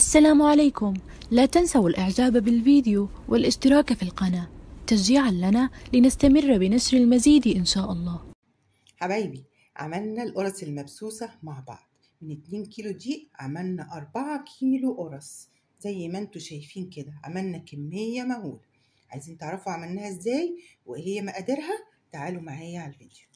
السلام عليكم. لا تنسوا الإعجاب بالفيديو والاشتراك في القناة تشجيعا لنا لنستمر بنشر المزيد إن شاء الله. حبايبي، عملنا القرص المبسوسة مع بعض. من 2 كيلو دي عملنا 4 كيلو قرص زي ما انتوا شايفين كده. عملنا كمية مهولة. عايزين تعرفوا عملناها ازاي وايه هي مقاديرها؟ تعالوا معايا على الفيديو.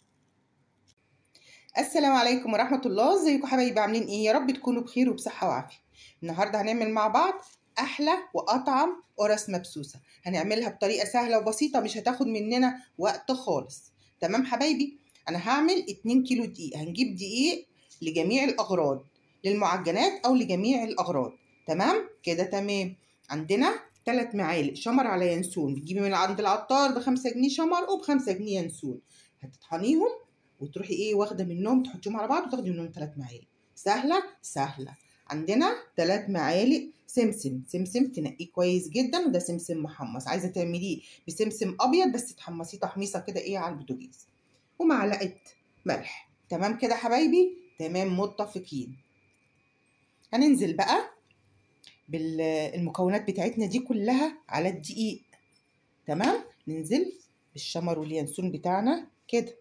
السلام عليكم ورحمة الله. ازيكم حبايبي؟ عاملين ايه؟ يا رب تكونوا بخير وبصحة وعافية. النهاردة هنعمل مع بعض احلى واطعم قرص مبسوسة. هنعملها بطريقة سهلة وبسيطة، مش هتاخد مننا وقت خالص. تمام حبايبي؟ انا هعمل 2 كيلو دقيق. هنجيب دقيق لجميع الاغراض، للمعجنات او لجميع الاغراض. تمام كده؟ تمام. عندنا 3 معالق شمر على ينسون. بتجيبي من عند العطار ب5 جنيه شمر وب5 جنيه ينسون. هتطحنيهم وتروحي واخده منهم، تحطيهم على بعض وتاخدي منهم 3 معالق. سهله سهله. عندنا 3 معالق سمسم. سمسم تنقيه كويس جدا، وده سمسم محمص. عايزه تعمليه بسمسم ابيض بس تحمصيه تحميصه كده على البوتاجاز. ومعلقه ملح. تمام كده حبايبي؟ تمام، متفقين. هننزل بقى بالمكونات بتاعتنا دي كلها على الدقيق. تمام. ننزل بالشمر واليانسون بتاعنا كده،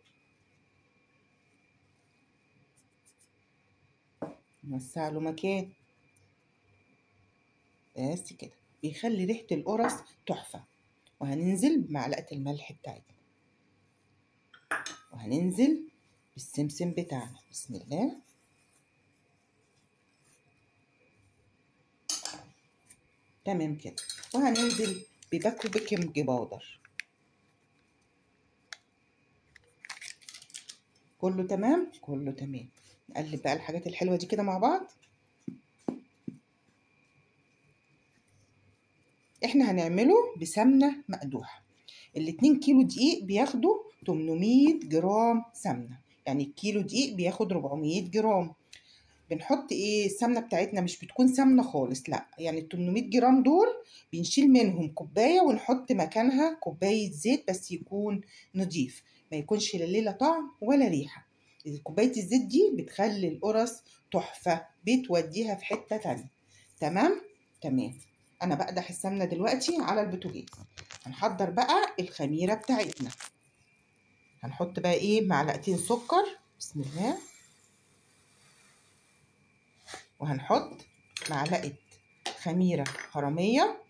نوسع له مكان بس كده، بيخلي ريحة القرص تحفة. وهننزل بمعلقة الملح بتاعتنا، وهننزل بالسمسم بتاعنا. بسم الله. تمام كده. وهننزل بباكو بيكنج باودر. كله تمام؟ كله تمام. نقلب بقى الحاجات الحلوة دي كده مع بعض. احنا هنعمله بسمنة مقدوحة. ال2 كيلو دقيق بياخدوا 800 جرام سمنة، يعني الكيلو دقيق بياخد 400 جرام. بنحط السمنة بتاعتنا مش بتكون سمنة خالص، لا، يعني ال 800 جرام دول بنشيل منهم كوباية ونحط مكانها كوباية زيت بس يكون نضيف، ما يكونش لا ليه طعم ولا ريحة. كوباية الزيت دي بتخلي القرص تحفة، بتوديها في حتة تانية. تمام؟ تمام. أنا بقدح السمنة دلوقتي على البوتاجاز. هنحضر بقى الخميرة بتاعتنا. هنحط بقى معلقتين سكر. بسم الله. وهنحط معلقة خميرة حرامية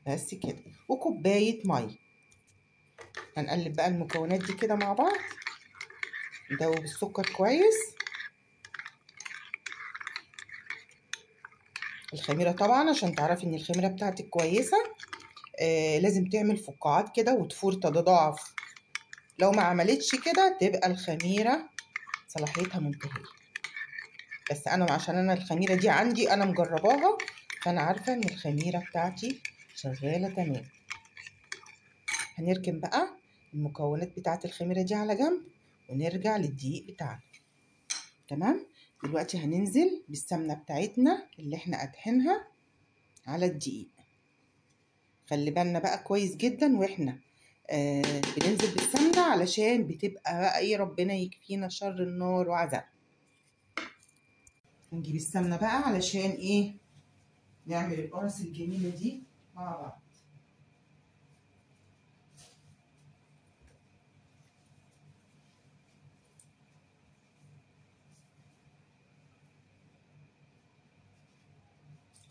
بس كده، وكوباية مية. هنقلب بقى المكونات دي كده مع بعض، ندوب السكر كويس. الخميرة طبعا عشان تعرفي ان الخميرة بتاعتك كويسة لازم تعمل فقاعات كده وتفور تتضاعف. لو ما عملتش كده تبقى الخميرة صلاحيتها منتهية. بس انا عشان الخميرة دي عندي انا مجرباها، فانا عارفة ان الخميرة بتاعتي شغالة تمام. هنركن بقى المكونات بتاعة الخميرة دي على جنب ونرجع للدقيق بتاعنا. تمام. دلوقتي هننزل بالسمنة بتاعتنا اللي احنا قادحينها على الدقيق. خلي بالنا بقى كويس جدا واحنا بننزل بالسمنة، علشان بتبقى بقى ربنا يكفينا شر النار وعذابها. نجيب السمنة بقى علشان نعمل القرص الجميلة دي مع بعض.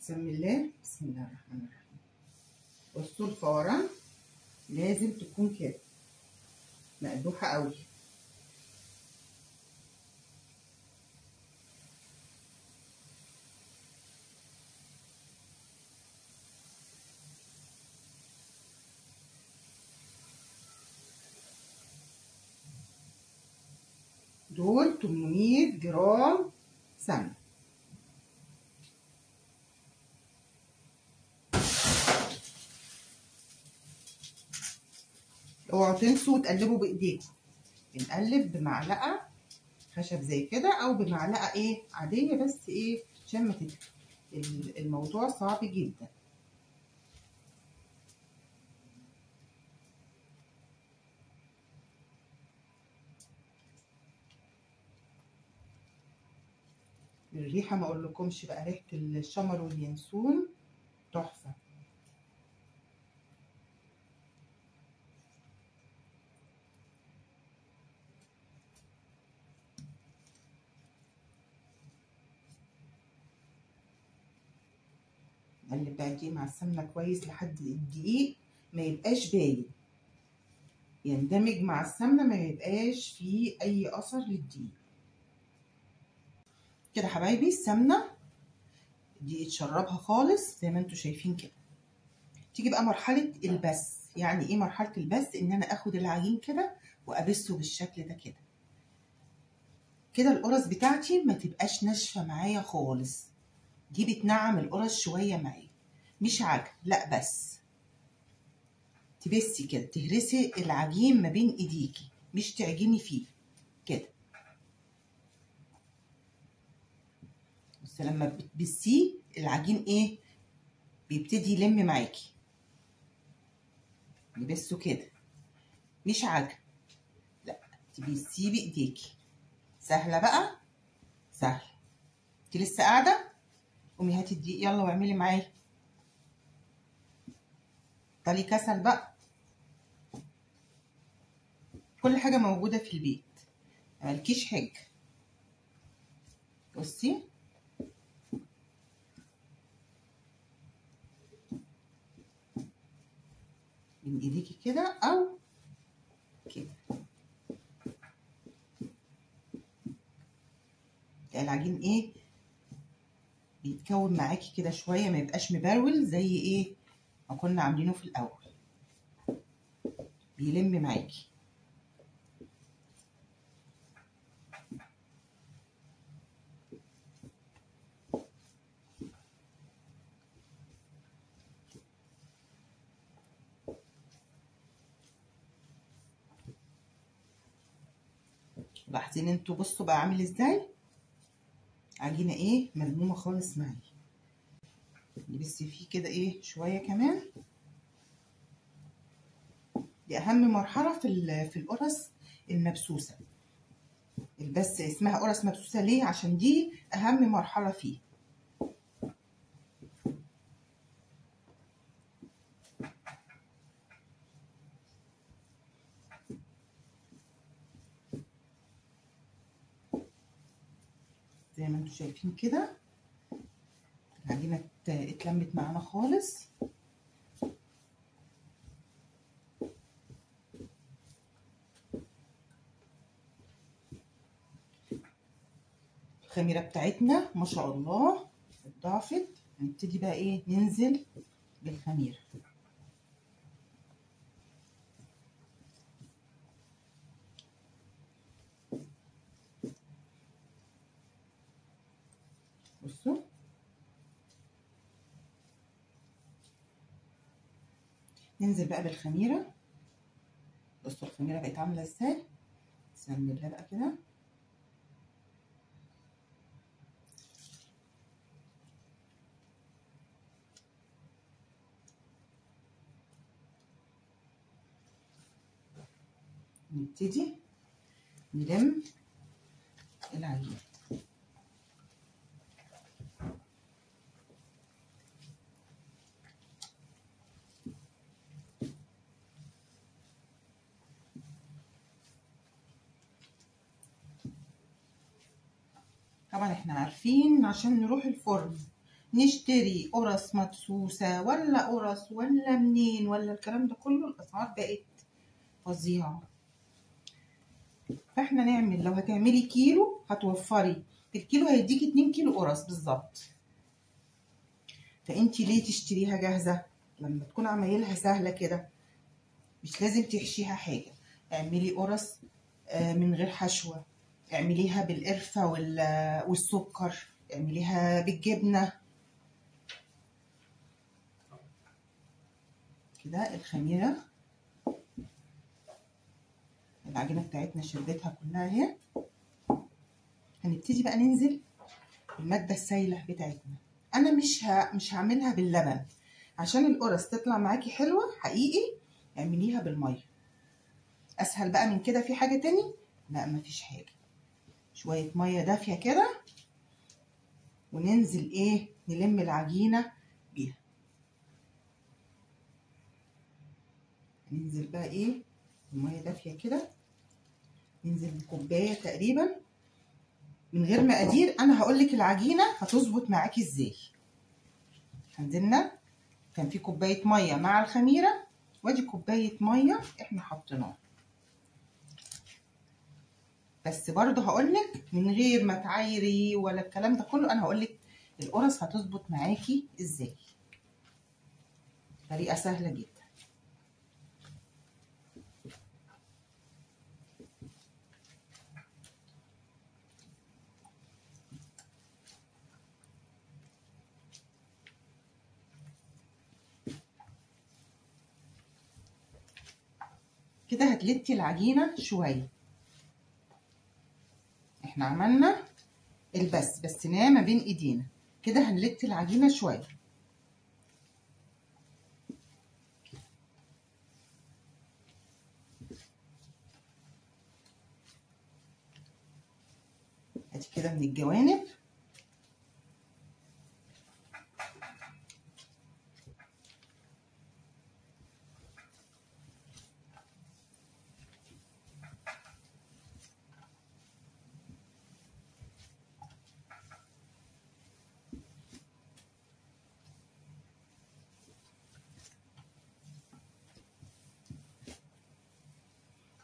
بسم الله. بسم الله الرحمن الرحيم. بصوا الفوران لازم تكون كده مقدوحة قوي. دول 800 جرام سمنة. اوعوا تنسوا تقلبوا بايديكم. بنقلب بمعلقة خشب زي كده او بمعلقة عادية، بس عشان ما تتقل. الموضوع صعب جدا. الريحه ما اقولكمش بقى، ريحه الشمر واليانسون تحفه. نقلب بقى الدقيق مع السمنه كويس لحد الدقيق ما يبقاش باين، يندمج مع السمنه، ما يبقاش فيه اي اثر للدقيق. كده حبايبي السمنه دي اتشربها خالص زي ما انتوا شايفين كده. تيجي بقى مرحله البس. يعني ايه مرحله البس؟ ان انا اخد العجين كده وابسه بالشكل ده كده. كده القرص بتاعتي ما تبقاش ناشفه معايا خالص، دي بتنعم القرص شويه معايا، مش عجن لا، بس تبسي كده، تهرسي العجين ما بين ايديكي، مش تعجني فيه كده. بس لما بتبسيه العجين ايه؟ بيبتدي يلم معاكي. نبسه كده، مش عجن لا، تبسيه بايديكي. سهله بقى، سهله. انت لسه قاعده؟ قومي هاتي الدقيق يلا واعملي معايا. بطلي كسل بقى، كل حاجه موجوده في البيت، مالكيش حاجه. بصي من ايديكي كده او كده، العجين ايه؟ بيتكون معاكي كده شويه، ما يبقاش مبرول زي ايه ما كنا عاملينه في الاول، بيلم معاكي. لاحظين انتوا؟ بصوا بقى عامل ازاي، عجينه ايه ملمومه خالص معايا. بس فيه كده ايه شويه كمان. دي اهم مرحله في القرص المبسوسه. بس اسمها قرص مبسوسه ليه؟ عشان دي اهم مرحله فيه. زي ما انتوا شايفين كده العجينه اتلمت معانا خالص. الخميره بتاعتنا ما شاء الله اتضاعفت. هنبتدي بقى ايه ننزل بالخميره. بصوا ننزل بقى بالخميره. بصوا الخميره بقت عامله ازاي، نعملها بقى كده. نبتدي نلم العجين. طبعا احنا عارفين عشان نروح الفرن نشتري قرص مدسوسة ولا قرص ولا منين ولا الكلام ده كله، الاسعار بقت فظيعة. فاحنا نعمل، لو هتعملي كيلو هتوفري، الكيلو هيديكي 2 كيلو قرص بالظبط. فانتي ليه تشتريها جاهزة لما تكون عمايلها سهلة كده؟ مش لازم تحشيها حاجة. اعملي قرص من غير حشوة، اعمليها بالقرفة والسكر، اعمليها بالجبنة كده. الخميرة العجينة بتاعتنا شربتها كلها اهي. هنبتدي بقى ننزل المادة السايلة بتاعتنا. انا مش هعملها باللبن عشان القرص تطلع معاكي حلوة حقيقي، اعمليها بالمية اسهل بقى من كده. في حاجة تاني؟ لا مفيش حاجة. شوية مية دافية كده وننزل ايه نلم العجينة بيها. ننزل بقى ايه المية دافية كده، ننزل بكوباية تقريبا من غير مقادير. انا هقولك العجينة هتظبط معاكي ازاي. عندنا كان في كوباية مية مع الخميرة، وادي كوباية مية احنا حطيناها. بس برضو هقولك من غير ما تعايري ولا الكلام ده كله، انا هقولك القرص هتظبط معاكي ازاي. طريقة سهلة جدا. كده هتلتي العجينة شوية. احنا عملنا بسناه ما بين ايدينا. كده هنلتي العجينة شوية. ادي كده من الجوانب.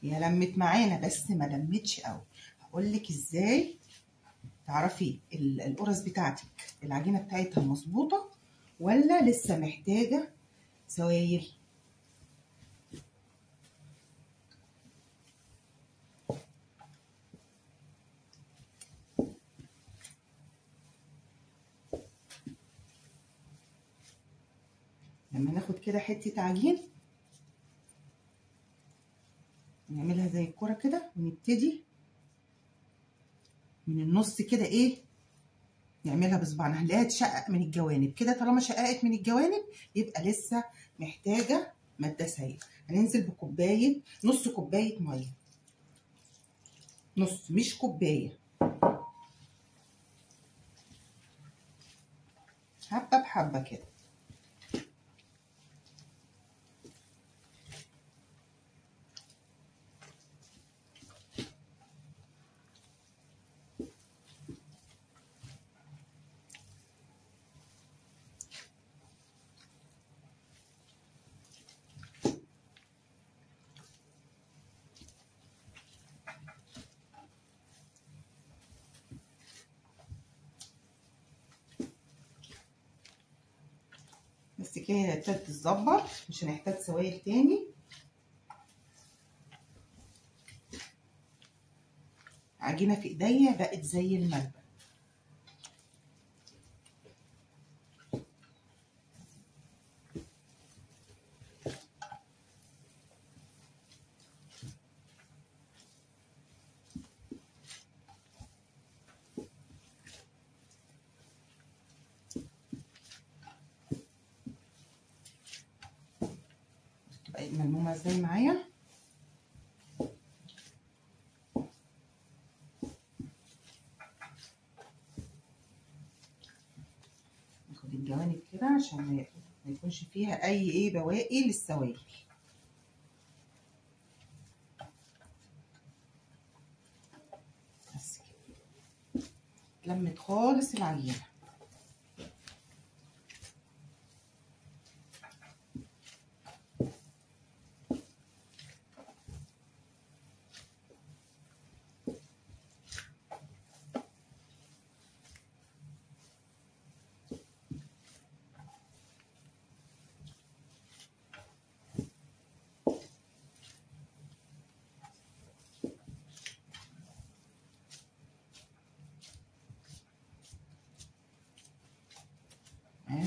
هي لمت معانا بس ما لمتش قوي. هقولك ازاي تعرفي القرص بتاعتك العجينة بتاعتها مظبوطة ولا لسه محتاجة سوايل. لما ناخد كده حتة عجين نعملها زي الكرة كده، ونبتدي من النص كده ايه نعملها بصبعنا، هنلاقيها تشقق من الجوانب كده. طالما شققت من الجوانب يبقى لسه محتاجة مادة سائلة. هننزل بكوباية، نص كوباية مية، نص مش كوباية، حبة بحبة كده. بس كده هي ابتدت تتظبط، مش هنحتاج سوائل تاني. عجينة في ايديا بقت زي الملبن. تبقى ملمومة ازاي معايا. ناخد الجوانب كده عشان ما يكونش فيها اي بواقي للسوائل. بس كده اتلمت خالص العجينة.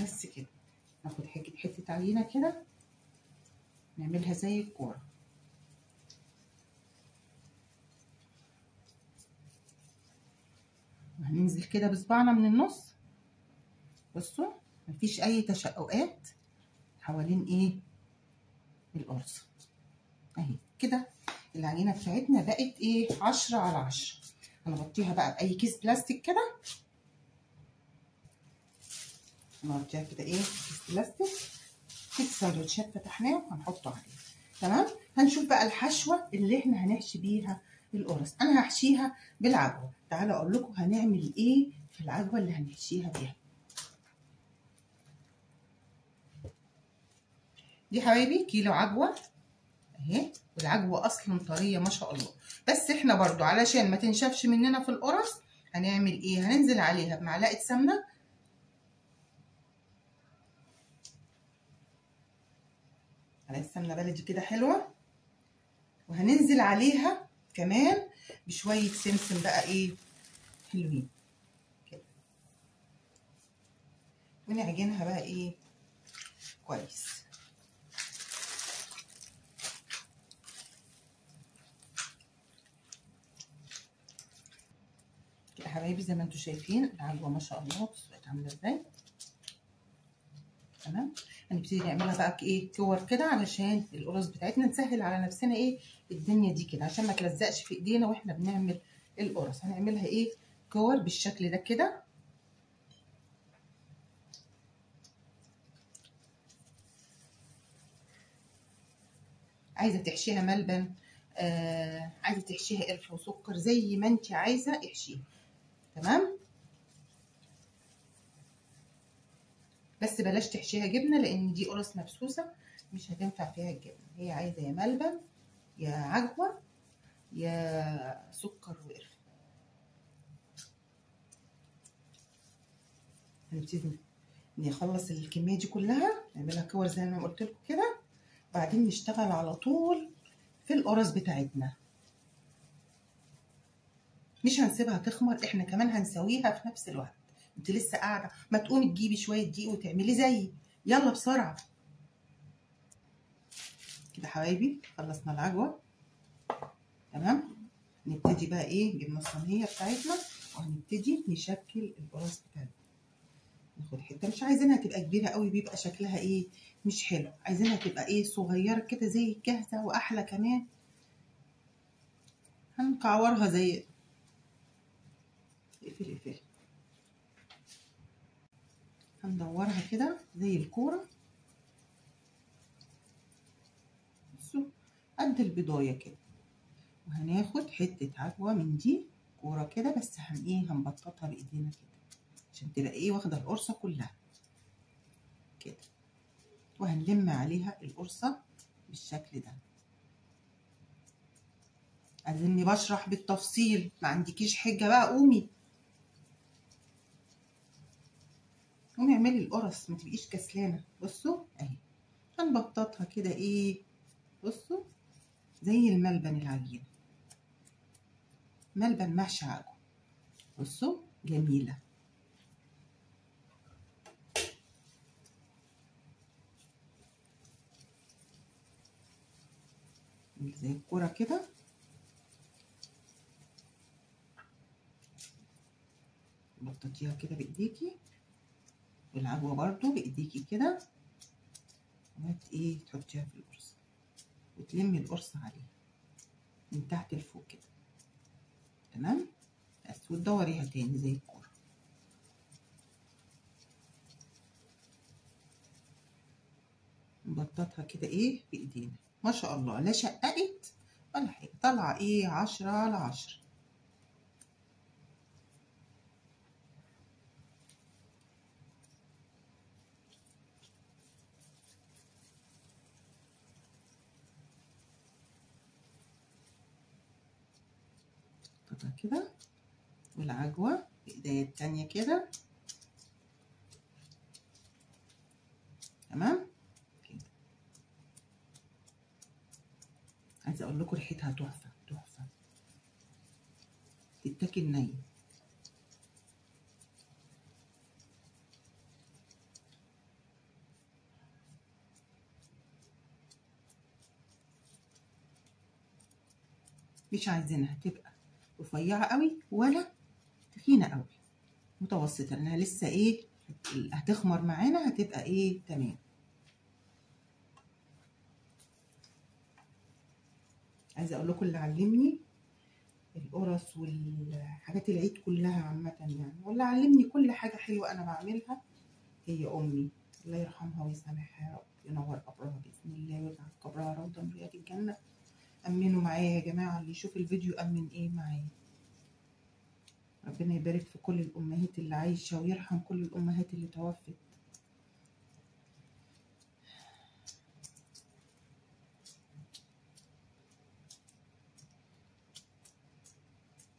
بس كده ناخد حتة عجينة كده نعملها زي الكورة. وهننزل كده بصبعنا من النص. بصوا مفيش اي تشققات حوالين ايه القرصة اهي. كده العجينة بتاعتنا بقت ايه 10 على 10. هنغطيها بقى بأي كيس بلاستيك كده نغطيها كده ايه كيس بلاستيك، كيس سندوتشات فتحناه وهنحطه عليه. تمام. هنشوف بقى الحشوه اللي احنا هنحشي بيها القرص. انا هحشيها بالعجوه. تعالوا اقول لكم هنعمل ايه في العجوه اللي هنحشيها بيها. دي حبايبي كيلو عجوه اهي، والعجوه اصلا طريه ما شاء الله، بس احنا برضو علشان ما تنشفش مننا في القرص هنعمل ايه؟ هننزل عليها بمعلقه سمنه، معلقه سمنه بلدي كده حلوه، وهننزل عليها كمان بشويه سمسم بقى ايه حلوين كده، ونعجنها بقى ايه كويس. كده حبايبي زي ما انتم شايفين العجوه ما شاء الله بصوا بقت عامله ازاي. تمام. هنبتدي نعملها بقى ايه كور كده علشان القرص بتاعتنا نسهل على نفسنا ايه الدنيا دي كده، عشان ما تلزقش في ايدينا واحنا بنعمل القرص. هنعملها ايه كور بالشكل ده كده. عايزه تحشيها ملبن، عايزه تحشيها قرفه وسكر، زي ما انت عايزه احشيها. تمام. بس بلاش تحشيها جبنه لان دي قرص مبسوسه مش هتنفع فيها الجبنه. هي عايزه يا ملبن يا عجوه يا سكر وقرفه. هنبتدي نخلص الكميه دي كلها نعملها كور زي ما قلت لكم كده، وبعدين نشتغل على طول في القرص بتاعتنا. مش هنسيبها تخمر، احنا كمان هنسويها في نفس الوقت. انت لسه قاعده ما تقومي تجيبي شويه دقيق وتعملي زيي، يلا بسرعه كده حبايبي. خلصنا العجوه. تمام. نبتدي بقى ايه جبنا الصينيه بتاعتنا وهنبتدي نشكل القرص بتاعتنا. ناخد حته، مش عايزينها تبقى كبيره قوي بيبقى شكلها ايه مش حلو، عايزينها تبقى ايه صغيره كده زي الجاهزه واحلى كمان. هنكعورها زي اقفل هندورها كده زي الكوره، بصوا قد البضايه كده. وهناخد حته عجوه من دي كوره كده، بس هنبططها بايدينا كده عشان تبقى ايه واخده القرصه كلها كده، وهنلم عليها القرصه بالشكل ده. عايزيني بشرح بالتفصيل، ما عندكيش حجه بقى قومي اعملي القرص ما تبقيش كسلانه. بصوا اهي هنبططها كده ايه، بصوا زي الملبن العجينه، ملبن محشي عجوه. بصوا جميله زي الكوره كده. بططيها كده بايديكي، والعجوه برضو بايديكي كده، ايه تحطيها في القرص وتلمي القرص عليها من تحت لفوق كده. تمام. بس وتدوريها تاني زي الكوره. نبططها كده ايه بايدينا ما شاء الله، لا شققت ولا حاجه، طالعه ايه 10/10. كده والعجوه بايديا التانيه كده. تمام كده. عايزه اقول لكم ريحتها تحفه تحفه، تتاكل ني. مش عايزينها تبقى رفيعه قوي ولا تخينه قوي، متوسطه، لانها لسه ايه هتخمر معانا، هتبقى ايه تمام. عايزه اقول لكم اللي علمني القرص والحاجات العيد كلها عامه يعني، واللي علمني كل حاجه حلوه انا بعملها هي امي، الله يرحمها ويسامحها يا رب، ينور قبرها باذن الله ويجعل قبرها روضه من رياض الجنه. امنوا معايا يا جماعه، اللي يشوف الفيديو امن ايه معايا. ربنا يبارك في كل الامهات اللي عايشه ويرحم كل الامهات اللي توفت.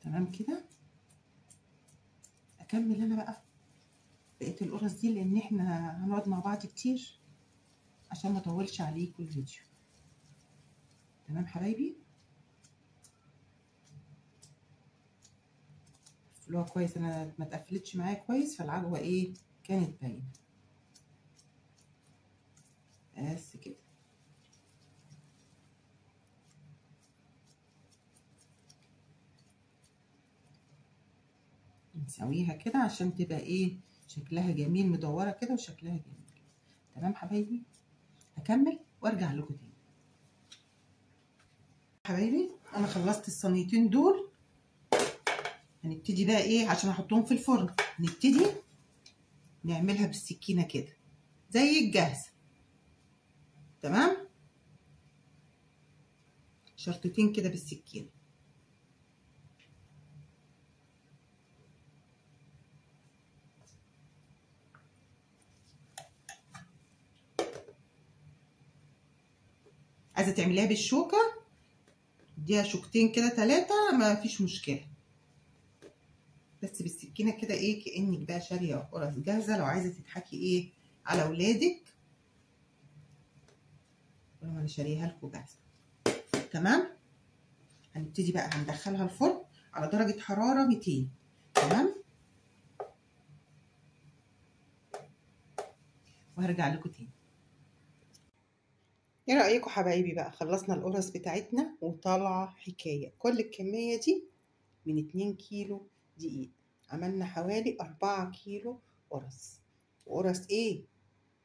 تمام كده. اكمل انا بقى بقيه القرص دي لان احنا هنقعد مع بعض كتير عشان ما اطولش عليكم الفيديو. تمام حبايبي. اللي هو كويس، انا ما اتقفلتش معايا كويس فالعجوه ايه كانت باينه. بس كده. نسويها كده عشان تبقى ايه شكلها جميل، مدوره كده وشكلها جميل. تمام حبايبي. هكمل وارجع لكم تاني. حبايبي انا خلصت الصينيتين دول. هنبتدي بقى ايه عشان احطهم في الفرن. نبتدي نعملها بالسكينه كده زي الجاهزه. تمام. شرطتين كده بالسكينه. عايزه تعمليها بالشوكه اديها شوكتين كده 3 ما فيش مشكله، بس بالسكينه كده ايه كانك بقى شاريه قرص جاهزه. لو عايزه تضحكي ايه على اولادك قولوا انا شاريها لكم جاهزه. تمام. هنبتدي بقى هندخلها الفرن على درجه حراره 200. تمام. وهرجع لكم تاني. ايه رايكم حبايبي بقى؟ خلصنا القرص بتاعتنا وطالعه حكايه. كل الكميه دي من 2 كيلو دقيق عملنا حوالي 4 كيلو قرص. وقرص ايه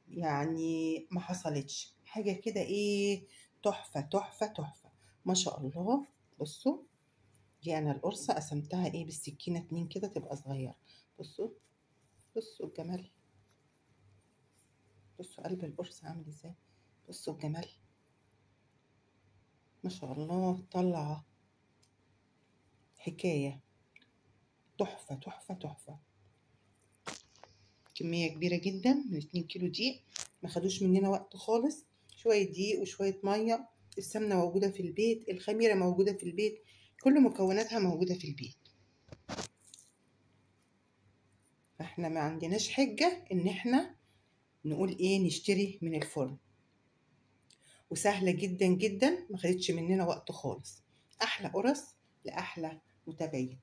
يعني ما حصلتش حاجه كده، ايه تحفه تحفه تحفه ما شاء الله. بصوا دي انا القرصه قسمتها ايه بالسكينه 2 كده تبقى صغيره. بصوا بصوا الجمال، بصوا قلب القرص عامل ازاي، بصوا الجمال ما شاء الله. طلع حكايه تحفه تحفه تحفه. كميه كبيره جدا من 2 كيلو دقيق، ما خدوش مننا وقت خالص. شويه دقيق وشويه ميه، السمنه موجوده في البيت، الخميره موجوده في البيت، كل مكوناتها موجوده في البيت. فاحنا ما عندناش حجه ان احنا نقول ايه نشتري من الفرن. وسهله جدا جدا، ما خدتش مننا وقت خالص. احلى قرص لاحلى متابعين.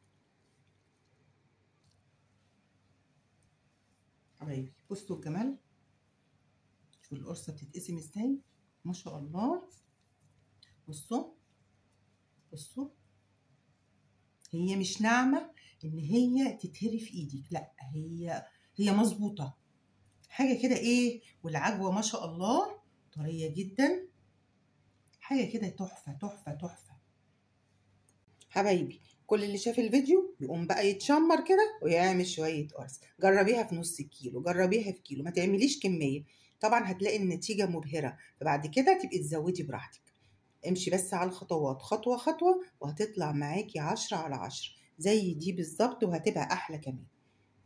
حبايبي بصوا الجمال، شوفوا القرصه بتتقسم ازاي ما شاء الله. بصوا بصوا هي مش ناعمه ان هي تتهري في ايدك، لا هي مظبوطه حاجه كده ايه. والعجوه ما شاء الله طريه جدا، حاجه كده تحفه تحفه تحفه. حبايبي كل اللي شاف الفيديو يقوم بقى يتشمر كده ويعمل شويه قرص. جربيها في نص كيلو، جربيها في كيلو، ما تعمليش كميه. طبعا هتلاقي النتيجه مبهره، فبعد كده تبقي تزودي براحتك. امشي بس على الخطوات خطوه خطوه وهتطلع معاكي 10/10 زي دي بالظبط، وهتبقى احلى كمان.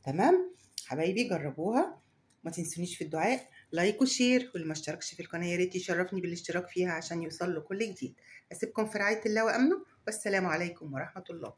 تمام حبايبي جربوها. ما تنسونيش في الدعاء، لايك وشير، واللي ما اشتركش في القناه يا ريت يشرفني بالاشتراك فيها عشان يوصل له كل جديد. اسيبكم في رعايه الله وامنه، والسلام عليكم ورحمه الله.